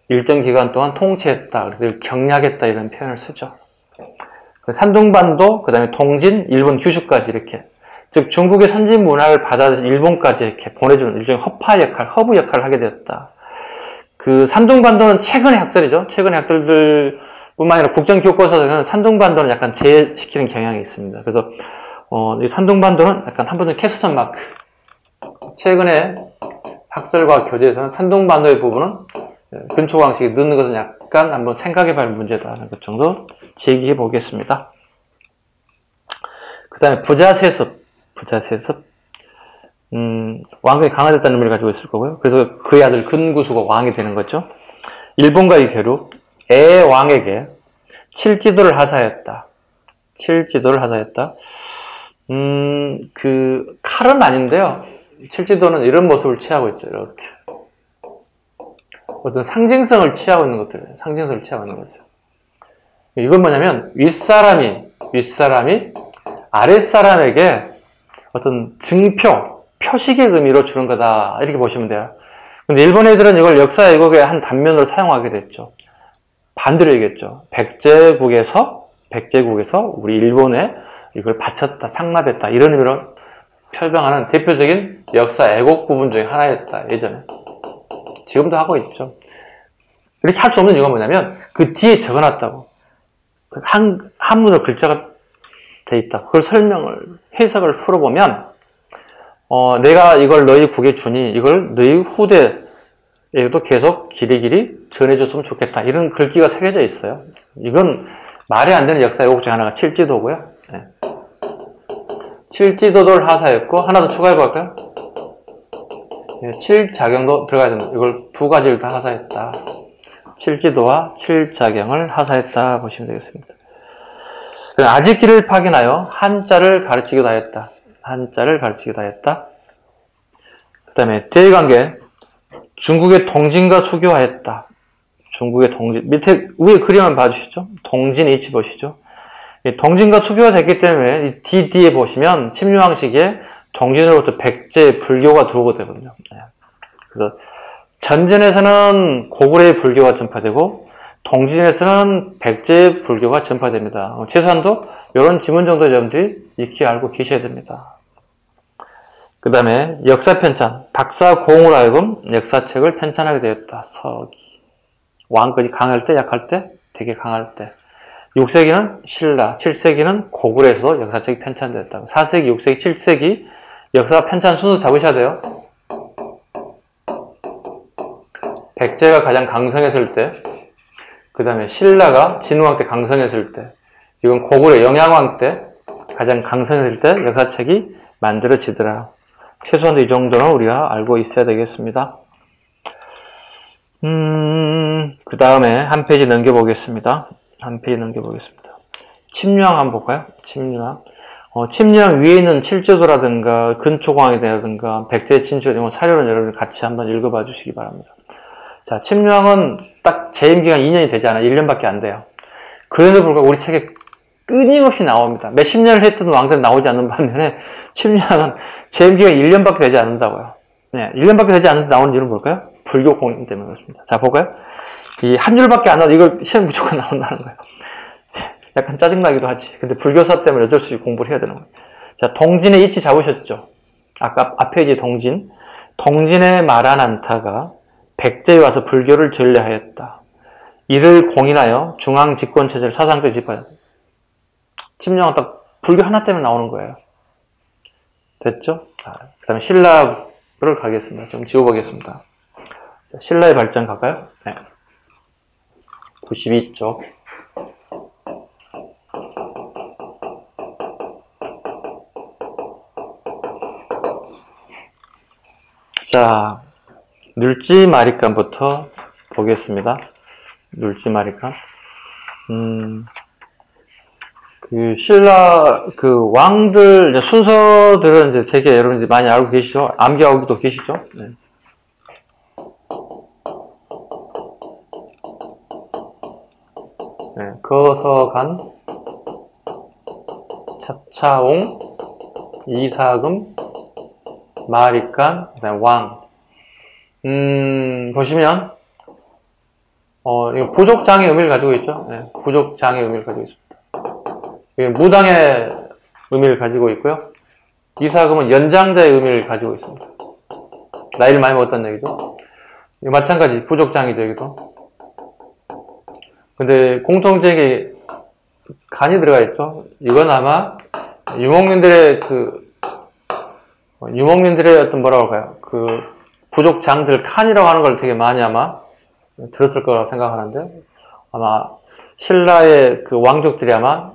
일정 기간 동안 통치했다. 그래서 경략했다 이런 표현을 쓰죠. 산둥반도, 그 다음에 통진, 일본 규슈까지 이렇게. 즉 중국의 선진 문화를 받아들인 일본까지 이렇게 보내주는 일종의 허브 역할을 하게 되었다. 그 산둥반도는 최근의 학설이죠. 최근의 학설들 뿐만 아니라 국정교과서에서는 산둥반도는 약간 제외시키는 경향이 있습니다. 그래서 이 산둥반도는 약간 한 번은 캐스천 마크. 최근에 학설과 교재에서는 산둥반도의 부분은 근초광 시기에 넣는 것은 약간 한번 생각해봐야 할 문제다라는 것 정도 제기해 보겠습니다. 그 다음에 부자세습. 왕권이 강화됐다는 의미를 가지고 있을 거고요. 그래서 그의 아들 근구수가 왕이 되는 거죠. 일본과의 교류, 애왕에게 칠지도를 하사했다. 그 칼은 아닌데요. 칠지도는 이런 모습을 취하고 있죠. 이렇게 어떤 상징성을 취하고 있는 것들이에요. 상징성을 취하고 있는 거죠. 이건 뭐냐면 윗사람이 아랫사람에게 어떤 증표, 표식의 의미로 주는 거다. 이렇게 보시면 돼요. 근데 일본 애들은 이걸 역사 왜곡의 한 단면으로 사용하게 됐죠. 반대로 얘기했죠. 백제국에서 백제국에서 우리 일본에 이걸 바쳤다, 상납했다 이런 의미로 표방하는 대표적인 역사 애국 부분 중에 하나였다. 예전에. 지금도 하고 있죠. 이렇게 할 수 없는 이유가 뭐냐면 그 뒤에 적어놨다고. 한문으로 글자가 돼 있다. 그걸 해석을 풀어보면 내가 이걸 너희 국에 주니 이걸 너희 후대에도 계속 길이길이 전해줬으면 좋겠다. 이런 글귀가 새겨져 있어요. 이건 말이 안 되는 역사 왜곡 중 하나가 칠지도고요. 네. 칠지도를 하사했고 하나 더 추가해볼까요? 네, 칠자경도 들어가야 됩니다. 이걸 두 가지를 다 하사했다. 칠지도와 칠자경을 하사했다 보시면 되겠습니다. 아직기를 파견하여 한자를 가르치기도 하였다. 한자를 가르치기도 하였다. 그 다음에 대관계 중국의 동진과 수교하였다. 중국의 동진 밑에 위에 그림을 봐주시죠. 동진 이치 보시죠. 동진과 수교가 됐기 때문에 이 DD에 보시면 침류왕 시기에 동진으로부터 백제 불교가 들어오게 되거든요. 그래서 전진에서는 고구려의 불교가 전파되고 동진에서는 백제의 불교가 전파됩니다. 최소한도 이런 지문 정도의 점들이 익히 알고 계셔야 됩니다. 그 다음에 역사 편찬. 박사공으로 하여금 역사책을 편찬하게 되었다. 서기. 왕까지 강할 때, 약할 때, 되게 강할 때. 6세기는 신라, 7세기는 고구려에서도 역사책이 편찬됐다. 4세기, 6세기, 7세기 역사 편찬 순서 잡으셔야 돼요. 백제가 가장 강성했을 때, 그 다음에 신라가 진흥왕 때 강성했을 때, 이건 고구려 영양왕 때 가장 강성했을 때 역사책이 만들어지더라. 최소한도 이 정도는 우리가 알고 있어야 되겠습니다. 그 다음에 한 페이지 넘겨보겠습니다. 한 페이지 넘겨보겠습니다. 침류왕 한번 볼까요? 침류왕. 침류왕 위에 있는 칠지도라든가 근초광이라든가 백제 진출 이런 사료는 여러분 같이 한번 읽어봐 주시기 바랍니다. 자, 침류왕은 딱 재임기간 2년이 되지 않아요. 1년밖에 안 돼요. 그래도 불구하고 우리 책에 끊임없이 나옵니다. 몇십 년을 했던 왕들은 나오지 않는 반면에 침류왕은 재임기간 1년밖에 되지 않는다고요. 네, 1년밖에 되지 않는데 나오는 이유는 뭘까요? 불교 공인 때문에 그렇습니다. 자, 볼까요? 이 한 줄밖에 안 나와도 이걸 시험 무조건 나온다는 거예요. 약간 짜증나기도 하지. 근데 불교사 때문에 어쩔 수 없이 공부를 해야 되는 거예요. 자, 동진의 이치 잡으셨죠? 아까 앞에 이제 동진. 동진의 마라난타가 백제에 와서 불교를 전례하였다. 이를 공인하여 중앙 집권체제를 사상적으로 집어요. 침략은 딱 불교 하나 때문에 나오는 거예요. 됐죠? 그 다음에 신라를 가겠습니다. 좀 지워보겠습니다. 신라의 발전 갈까요? 네. 92쪽. 자, 눌지마리간부터 보겠습니다. 눌지마리간. 그 신라 그 왕들 순서들은 이제 되게 여러분들이 많이 알고 계시죠? 암기하고도 계시죠? 네. 네, 거서간, 차차옹, 이사금, 마리간, 그다음 왕. 보시면 이거 부족장의 의미를 가지고 있죠. 네, 부족장의 의미를 가지고 있습니다. 무당의 의미를 가지고 있고요. 이사금은 연장자의 의미를 가지고 있습니다. 나이를 많이 먹었다는 얘기죠. 마찬가지 부족장이죠, 여기도. 근데 공통적인 간이 들어가 있죠. 이건 아마 유목민들의 어떤 뭐라고 할까요? 그 부족장들 칸이라고 하는 걸 되게 많이 아마 들었을 거라고 생각하는데 아마 신라의 그 왕족들이 아마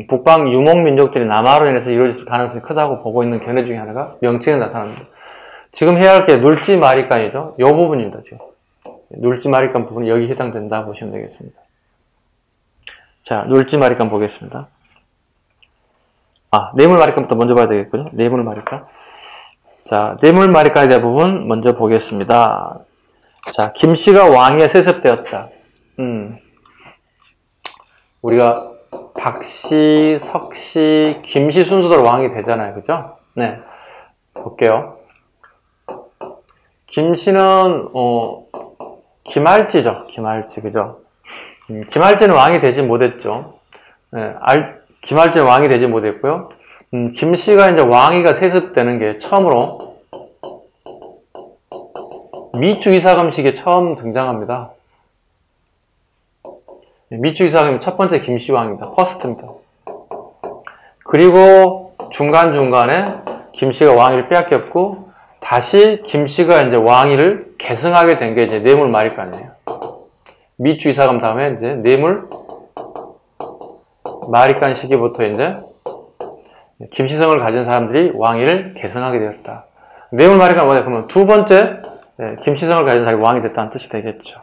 북방 유목민족들이 남하로 인해서 이루어질 가능성이 크다고 보고 있는 견해 중에 하나가 명칭에 나타납니다. 지금 해야 할 게 눌지마리간이죠. 이 부분입니다. 지금 눌지마리간 부분이 여기 해당된다 보시면 되겠습니다. 자, 눌지마리간 보겠습니다. 뇌물마리간부터 먼저 봐야 되겠군요. 뇌물마리간. 자, 뇌물마리간에 대한 부분 먼저 보겠습니다. 자, 김씨가 왕위에 세습되었다. 우리가 박씨, 석씨, 김씨 순서대로 왕이 되잖아요. 그죠? 네. 볼게요. 김씨는, 김할지죠. 김할지, 그죠? 김할지는 왕이 되지 못했죠. 김할진 왕이 되지 못했고요. 김씨가 이제 왕위가 세습되는 게 처음으로 미추이사금식에 처음 등장합니다. 미추이사금이 첫 번째 김씨 왕입니다. 퍼스트입니다. 그리고 중간중간에 김씨가 왕위를 빼앗겼고, 다시 김씨가 이제 왕위를 계승하게 된 게 이제 뇌물 마리간이에요. 미추이사금 다음에 이제 뇌물 마리간 시기부터 이제 김씨성을 가진 사람들이 왕위를 계승하게 되었다. 뇌물 마리간 뭐냐? 그러면 두 번째 김씨성을 가진 사람이 왕이 됐다는 뜻이 되겠죠.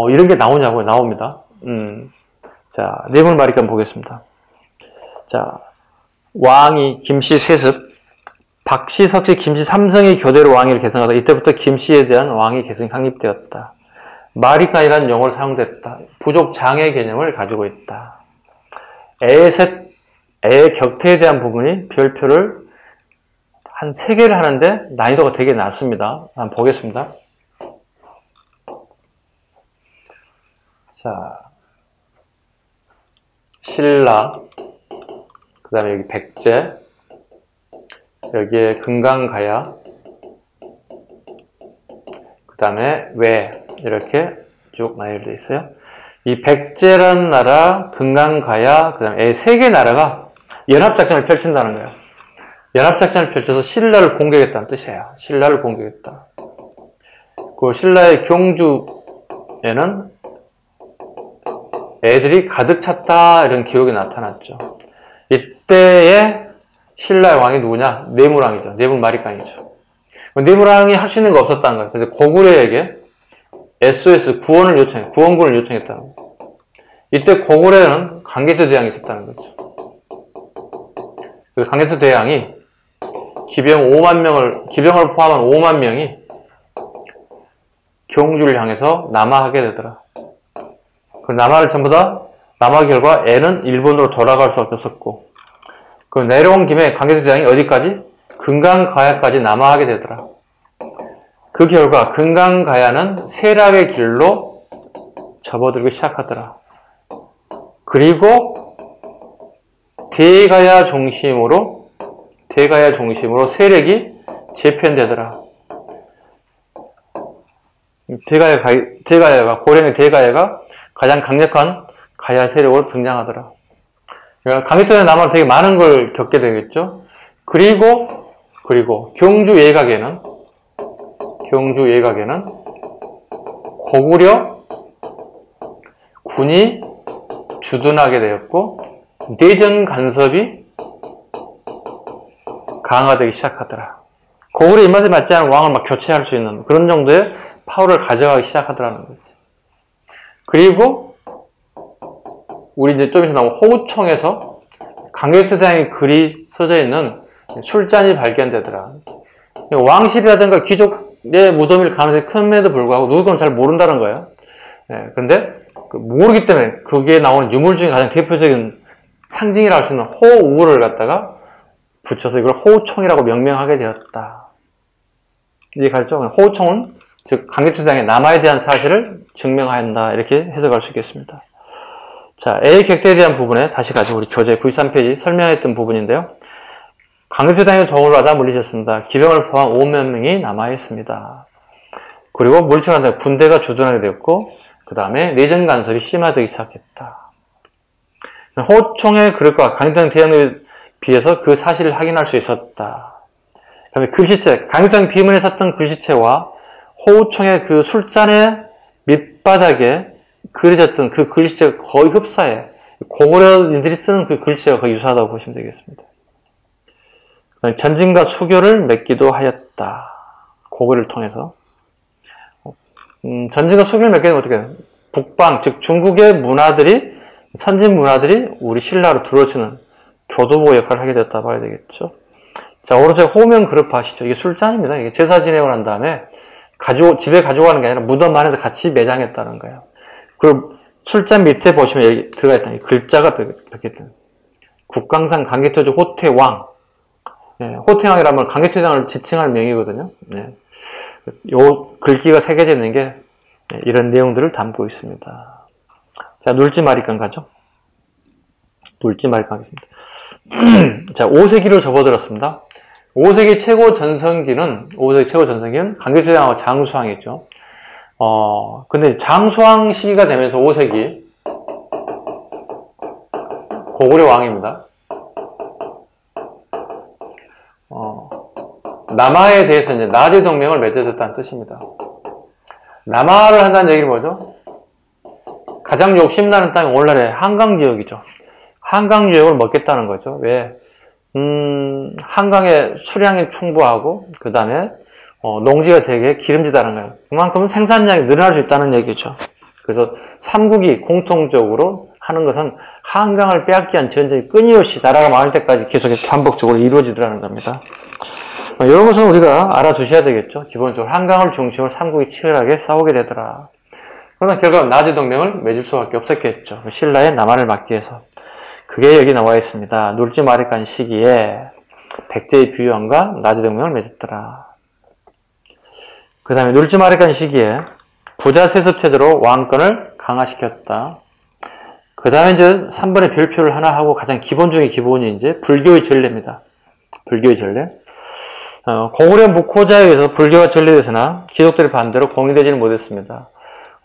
이런 게 나오냐고요? 나옵니다. 자, 뇌물 마리간 보겠습니다. 자, 왕이 김씨 세습, 박씨, 석씨, 김씨 삼성이 교대로 왕위를 계승하다. 이때부터 김씨에 대한 왕위 계승이 확립되었다. 마리간이라는 용어로 사용됐다. 부족 장애 개념을 가지고 있다. 애의 격태에 대한 부분이 별표를 한 3개를 하는데 난이도가 되게 낮습니다. 한번 보겠습니다. 자, 신라, 그 다음에 여기 백제, 여기에 금강가야, 그 다음에 외, 이렇게 쭉 나열되어 있어요. 이 백제라는 나라, 금강가야, 그 다음에 3개 나라가 연합작전을 펼친다는 거예요. 연합작전을 펼쳐서 신라를 공격했다는 뜻이에요. 신라를 공격했다. 그 신라의 경주에는 애들이 가득 찼다, 이런 기록이 나타났죠. 이때의 신라의 왕이 누구냐? 뇌물왕이죠. 뇌물마리간이죠. 뇌물왕이 할 수 있는 거 없었다는 거예요. 그래서 고구려에게 SOS 구원군을 요청했다는 거예요. 이때 고구려에는 강개토 대왕이 있었다는 거죠. 그래서 강개토 대왕이 기병을 포함한 5만 명이 경주를 향해서 남하하게 되더라. 그 남하를 전부 다 남하 결과 애는 일본으로 돌아갈 수밖에 없었고, 그 내려온 김에 강개토 대왕이 어디까지? 금강가야까지 남하하게 되더라. 그 결과 금강가야는 세락의 길로 접어들기 시작하더라. 그리고 대가야 중심으로 세력이 재편되더라. 고령의 대가야가 가장 강력한 가야 세력으로 등장하더라. 그러니까 강개토의 남하로 되게 많은 걸 겪게 되겠죠. 그리고 경주 예각에는 고구려 군이 주둔하게 되었고, 내전 간섭이 강화되기 시작하더라. 고구려 입맛에 맞지 않은 왕을 막 교체할 수 있는 그런 정도의 파워를 가져가기 시작하더라는 거지. 그리고 우리 이제 좀 있으면 나온 호우청에서 강개토 대왕의 글이 써져 있는 술잔이 발견되더라. 왕실이라든가 귀족의 무덤일 가능성이 큰데도 불구하고 누구건 잘 모른다는 거예요. 그런데 모르기 때문에 그게 나오는 유물 중에 가장 대표적인 상징이라고 할 수 있는 호우를 갖다가 붙여서 이걸 호우청이라고 명명하게 되었다. 이해가죠? 호우청은 즉 강개토 대왕의 남하에 대한 사실을 증명한다, 이렇게 해석할 수 있겠습니다. 자, A의 격태에 대한 부분에 다시 가지고 우리 교재 93페이지 설명했던 부분인데요. 강개토 대왕의 조공을 받아 물리쳤습니다. 기병을 포함 5만 명이 남아있습니다. 그리고 물리치고 난 다음에 군대가 주둔하게 되었고, 그 다음에 내전 간섭이 심화되기 시작했다. 호총의 그릇과 강개토 대왕에 비해서 그 사실을 확인할 수 있었다. 그 다음에 글씨체, 강개토 대왕 비문에 섰던 글씨체와 호우총의 그 술잔의 밑바닥에 그려졌던 그 글씨체가 거의 흡사해. 고구려인들이 쓰는 그 글씨체가 거의 유사하다고 보시면 되겠습니다. 전진과 수교를 맺기도 하였다. 고구려를 통해서. 전진과 수교를 맺게 되면 어떻게 해요? 북방, 즉 중국의 문화들이, 선진 문화들이 우리 신라로 들어오는 교두보 역할을 하게 됐다 봐야 되겠죠. 자, 오른쪽에 호명 그릇 아시죠? 이게 술잔입니다. 이게 제사 지내고 난 다음에 집에 가져가는 게 아니라 무덤 안에서 같이 매장했다는 거예요. 그리고 술잔 밑에 보시면 여기 들어가 있던 이 글자가 적혀있던 국강산 강개토지 호태왕. 호태왕이라면 강개토 대왕을 지칭할 명이거든요. 요 글귀가 새겨져 있는 게 이런 내용들을 담고 있습니다. 자, 눌지마리간 가죠. 놀지 말까 하겠습니다. 자, 5세기를 접어들었습니다. 5세기 최고 전성기는 강개수왕하고 장수왕이죠. 근데 장수왕 시기가 되면서 5세기 고구려 왕입니다. 남하에 대해서 이제 나제 동맹을 맺어줬다는 뜻입니다. 남하를 한다는 얘기는 뭐죠? 가장 욕심나는 땅이 오늘날의 한강 지역이죠. 한강 지역을 먹겠다는 거죠. 왜? 한강의 수량이 충분하고, 그 다음에, 농지가 되게 기름지다는 거예요. 그만큼 생산량이 늘어날 수 있다는 얘기죠. 그래서 삼국이 공통적으로 하는 것은 한강을 빼앗기 위한 전쟁이 끊임없이 나라가 망할 때까지 계속해서 반복적으로 이루어지더라는 겁니다. 이런 것은 우리가 알아두셔야 되겠죠. 기본적으로 한강을 중심으로 삼국이 치열하게 싸우게 되더라. 그러나 결과 나제 동맹을 맺을 수밖에 없었겠죠. 신라의 남한을 막기 위해서. 그게 여기 나와 있습니다. 눌지마리간 시기에 백제의 bü영과 나제 동맹을 맺었더라. 그 다음에 눌지마리간 시기에 부자 세습 체제로 왕권을 강화시켰다. 그 다음에 이제 3번의 별표를 하나 하고 가장 기본 중의 기본이 이제 불교의 전례입니다. 불교의 전례. 고구려 묵호자에 의해서 불교가 전래됐으나 귀족들이 반대로 공인되지는 못했습니다.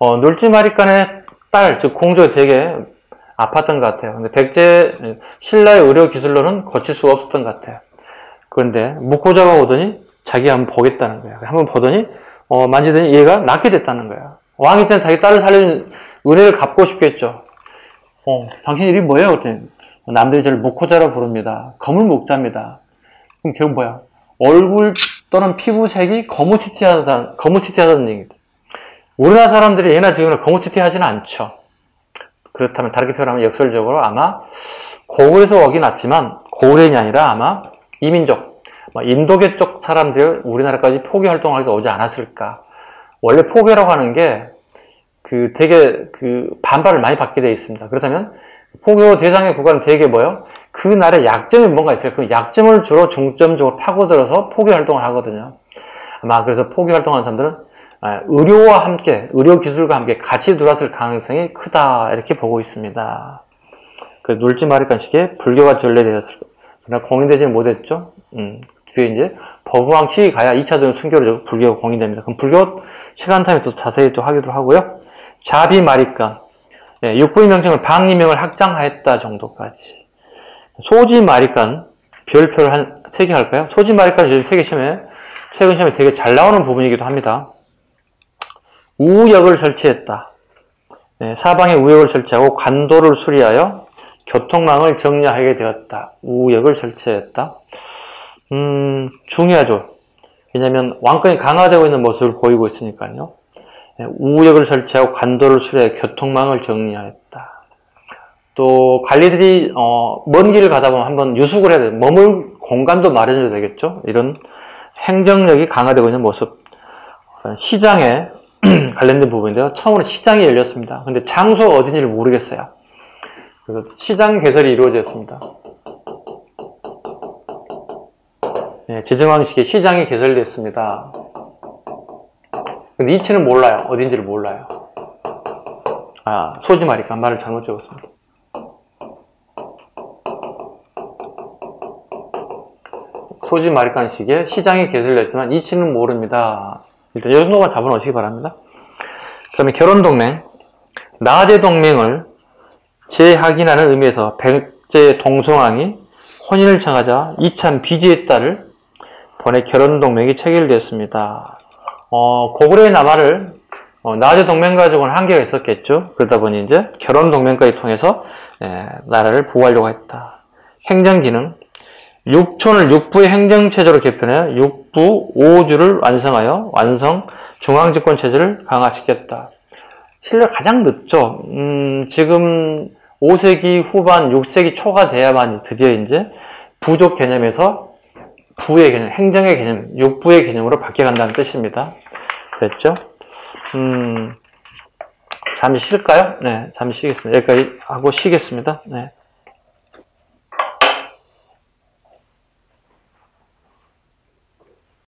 눌지마리간의 딸, 즉 공주가 되게 아팠던 것 같아요. 근데 백제, 신라의 의료 기술로는 고칠 수가 없었던 것 같아요. 그런데 묵호자가 오더니 자기가 한번 보겠다는 거예요. 한번 보더니 만지더니 얘가 낫게 됐다는 거야. 왕 입장에 자기 딸을 살린 은혜를 갚고 싶겠죠. 당신 이름이 뭐예요? 그랬더니 남들이 저를 묵호자로 부릅니다. 검은 목자입니다. 그럼 결국 뭐야? 얼굴 또는 피부색이 거무튀튀하다는 얘기죠. 우리나라 사람들이 예나 지금이나 거무튀튀하지는 않죠. 그렇다면 다르게 표현하면 역설적으로 아마 고구려에서 오긴 왔지만 고구려인이 아니라 아마 이민족, 인도계 쪽 사람들이 우리나라까지 포교 활동을 하기도 오지 않았을까. 원래 포교라고 하는 게 되게 반발을 많이 받게 되어 있습니다. 그렇다면 포교 대상의 국가는 되게 뭐예요? 그 나라의 약점이 뭔가 있어요. 그 약점을 주로 중점적으로 파고들어서 포교 활동을 하거든요. 아마 그래서 포교 활동하는 사람들은 의료와 함께, 의료 기술과 함께 같이 들어왔을 가능성이 크다 이렇게 보고 있습니다. 그 눌지마리간 시기에 불교가 전래되었을 거예요. 그러나 공인되지는 못했죠. 뒤에 이제 법왕 시기 가야 2차적인 순교로 불교가 공인됩니다. 그럼 불교 시간탐에 또 자세히 또 하기도 하고요. 자비마리간, 육부의 명칭을 방이명을 확장하였다 정도까지. 소지마리간 별표를 한 3개 할까요? 소지마리간은 요즘 세계 시험에 최근 시험에 되게 잘 나오는 부분이기도 합니다. 우역을 설치했다. 사방에 우역을 설치하고 관도를 수리하여 교통망을 정리하게 되었다. 우역을 설치했다. 중요하죠. 왜냐하면 왕권이 강화되고 있는 모습을 보이고 있으니까요. 우역을 설치하고 관도를 수리하여 교통망을 정리하였다. 또 관리들이 먼 길을 가다 보면 한번 유숙을 해야 돼요. 머물 공간도 마련해야 되겠죠. 이런 행정력이 강화되고 있는 모습. 시장에 관련된 부분인데요. 처음으로 시장이 열렸습니다. 근데 장소가 어딘지를 모르겠어요. 그래서 시장 개설이 이루어졌습니다. 지정왕 시기에 시장이 개설됐습니다. 근데 위치는 몰라요. 어딘지를 몰라요. 소지마리간 말을 잘못 적었습니다. 소지마리간 시기에 시장이 개설됐지만 위치는 모릅니다. 일단 이 정도만 잡아놓으시기 바랍니다. 그 다음에 결혼동맹. 나제 동맹을 재확인하는 의미에서 백제 동성왕이 혼인을 청하자 이찬 비지의 딸을 보내 결혼동맹이 체결되었습니다. 고구려의 남하를 나제 동맹 가지고는 한계가 있었겠죠. 그러다 보니 이제 결혼동맹까지 통해서 나라를 보호하려고 했다. 행정기능. 육촌을 육부의 행정체제로 개편하여 육부 5주를 완성하여 중앙집권체제를 강화시켰다. 신라가 가장 늦죠. 지금 5세기 후반, 6세기 초가 돼야만 드디어 이제 부족 개념에서 부의 개념, 행정의 개념, 육부의 개념으로 바뀌어간다는 뜻입니다. 됐죠? 잠시 쉴까요? 네, 잠시 쉬겠습니다. 여기까지 하고 쉬겠습니다. 네.